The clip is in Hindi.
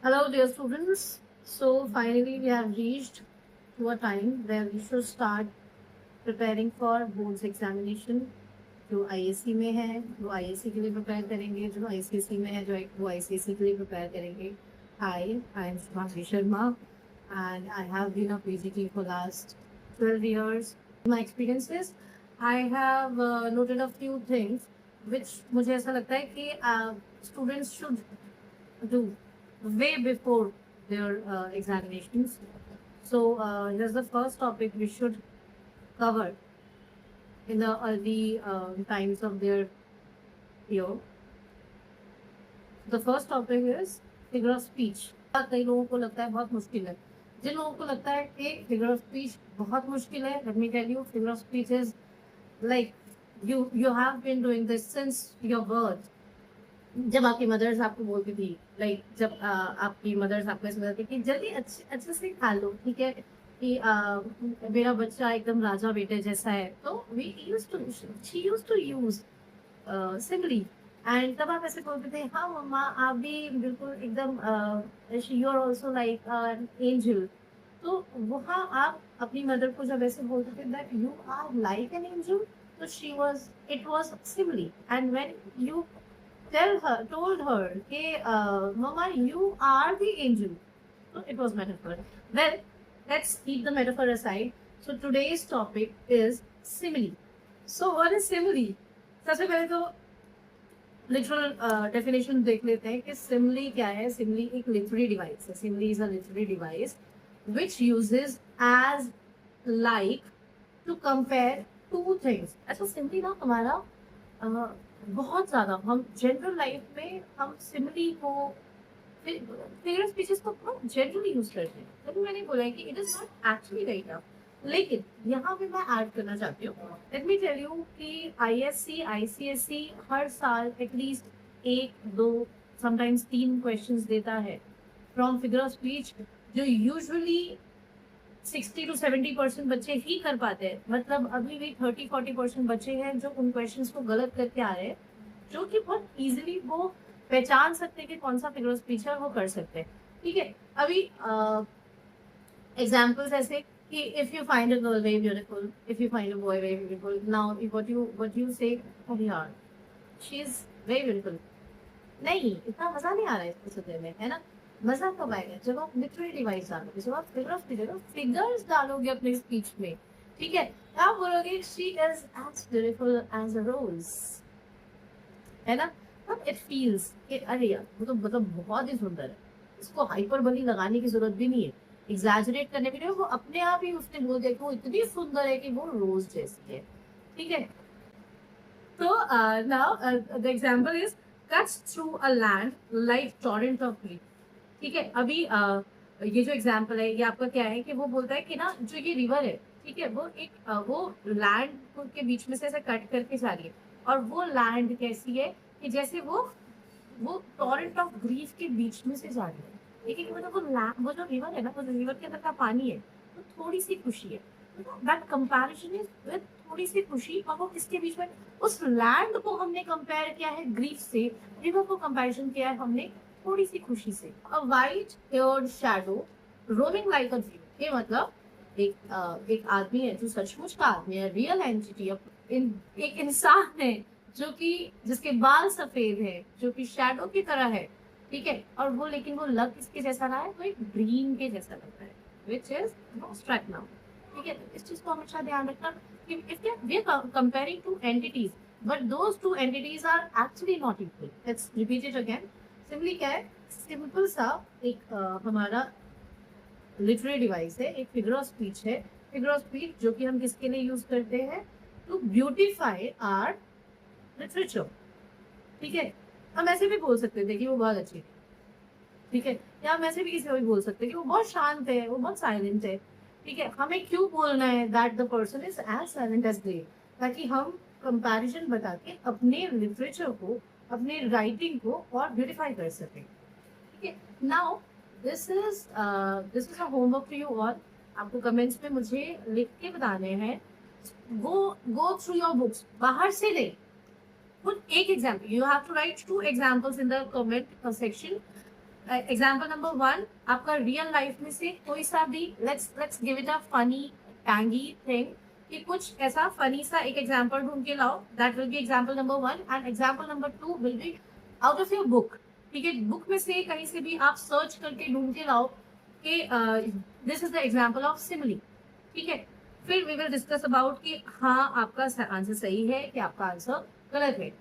Hello, dear students. So, finally, we have reached to a time where we should start preparing for boards examination. जो आईएससी में है वो आईएससी के लिए प्रिपेयर करेंगे, जो आईसीएसई में है जो वो आईसीएसई के लिए प्रिपेयर करेंगे. Hi, I am Shubhashi Sharma and I have been a PGT for last 12 years. My experiences, I have noted a few things which मुझे ऐसा लगता है कि students should do way before their examinations. So here's the first topic we should cover in the early times of their year. The first topic is figure of speech. कई लोगों को लगता है बहुत मुश्किल है. जिन लोगों को लगता है कि figure of speech बहुत मुश्किल है, let me tell you, figure of speech is like you have been doing this since your birth. जब आपकी मदर्स आपको बोलती थी, लाइक जब आपकी मदर्स आपको ऐसा बोलती थी कि जल्दी अच्छे से खा लो, ठीक है, कि मेरा बच्चा एकदम राजा बेटे जैसा है, तो we used to she used to use simply. And तब आप ऐसे बोलते थे, हाँ मम्मा आप भी बिल्कुल एकदम you are also like an angel. तो वहाँ आप अपनी मदर को जब ऐसे बोलते थे that you are like an angel, तो she was it was simply. And when you told her, hey, Mama, you are the angel. So it was metaphor. Well, let's keep the metaphor aside. So today's topic is simile. So what is simile? सबसे पहले तो लिटरल डेफिनेशन देख लेते हैं कि सिमली क्या है. सिमली एक लिटरेरी डिवाइस है. Simile is a literary device which uses as like to compare two things. अच्छा, सिमली ना हमारा बहुत ज्यादा हम जनरल लाइफ में हम सिमिली को फिगर स्पीचेस को बहुत जनरली यूज करते हैं. तभी मैंने बोला कि it is not actually right now. लेकिन यहाँ पे मैं ऐड करना चाहती हूँ. लेट मी टेल यू कि आईएससी आईसीएसई हर साल एटलीस्ट एक दो समटाइम्स 3 क्वेश्चंस देता है फ्रॉम फिगर ऑफ स्पीच, जो यूजुअली 60-70% बच्चे ही कर पाते हैं. मतलब अभी भी 30-40% बच्चे हैं जो उन क्वेश्चंस को गलत करके आ रहे हैं, जो कि बहुत इजीली वो पहचान सकते हैं कि कौन सा फिगर ऑफ स्पीच है, वो कर सकते हैं. ठीक है, अभी एग्जाम्पल्स ऐसे कि if you find a girl very beautiful, if you find a boy very beautiful, now what you से, ओह यार शी इज वेरी ब्यूटीफुल. नहीं, इतना मजा नहीं आ रहा है इसको सुनने में, है ना. मजा कब आएगा जब आप लिटरेरी डिवाइस डालोगे, जब आप फिगर्स डालोगे अपने स्पीच में. ठीक है, आप बोलोगे she is as beautiful as a rose, है ना. तब इट फील्स कि अरे यार वो तो मतलब बहुत ही सुंदर है. इसको हाइपरबोली लगाने की जरूरत भी नहीं है, एग्जैजरेट करने के लिए. वो अपने आप ही उसने बोल दिया कि वो इतनी सुंदर है कि वो रोज जैसी है. ठीक है. So now the example is cuts through a land like torrent of grief. ठीक है, अभी ये जो एग्जाम्पल है ये आपका क्या है कि वो बोलता है कि ना जो ये रिवर है, ठीक है, वो एक वो लैंड के बीच में से ऐसे कट करके जा रही है. और वो लैंड कैसी है कि जैसे वो टॉरेंट ऑफ ग्रीफ के बीच में से जा रही है. ठीक है, कि मतलब वो जो रिवर है ना, वो रिवर के अंदर का पानी है, तो थोड़ी सी खुशी है. दैट कंपैरिजन इज विद थोड़ी सी खुशी. और वो किसके बीच में, उस लैंड को हमने कंपेयर किया है ग्रीफ से, रिवर को कंपैरिजन किया है हमने थोड़ी सी खुशी से. अ white heard shadow roaming like a dream. ये मतलब एक आदमी है जो सचमुच का आदमी है, रियल एंटिटी, एक इंसान है जो कि जिसके बाल सफेद है, जो कि शैडो की तरह है. ठीक है, और वो लेकिन वो लग किसके जैसा रहा है, वो एक ड्रीम के जैसा लगता है, विच इज एब्स्ट्रैक्ट नाउ. ठीक है, तो इस चीज को हमेशा ध्यान रखना कि if we are comparing two entities but those two entities are actually not equal. Let's repeat it again. Simply क्या है, सिंपल सा एक हमारा लिटरेरी डिवाइस है, एक फिगर ऑफ स्पीच है. फिगर ऑफ स्पीच जो कि हम किसके लिए यूज करते हैं, टू ब्यूटिफाई आर लिटरेचर. ठीक है, हम ऐसे भी बोल सकते थे कि वो बहुत अच्छी है. ठीक है, या हम ऐसे भी किसी को भी बोल सकते हैं कि वो बहुत शांत है, वो बहुत साइलेंट है. ठीक है, हमें क्यों बोलना है that the person is as silent as they, ताकि हम कंपैरिजन बता के अपने लिटरेचर को, अपने राइटिंग को और ब्यूटिफाई कर सकें. ठीक है, now this is a homework to you all. आपको कमेंट्स में मुझे लिख के बताने हैं. गो थ्रू योर बुक्स, बाहर से नहीं. Put एक example, you have to write 2 examples in the comment section. Example number 1, आपका रियल लाइफ में से कोई सा भी, let's give it a funny tangy thing, कि कुछ ऐसा फनी सा एक एग्जाम्पल ढूंढ के लाओ, that will be example number 1, and example number 2 will be out of your book. ठीक है, बुक में से कहीं से भी आप सर्च करके ढूंढ के लाओ कि this is the example of simile. ठीक है, फिर वी विल डिस्कस अबाउट कि हाँ आपका आंसर सही है कि आपका आंसर गलत है।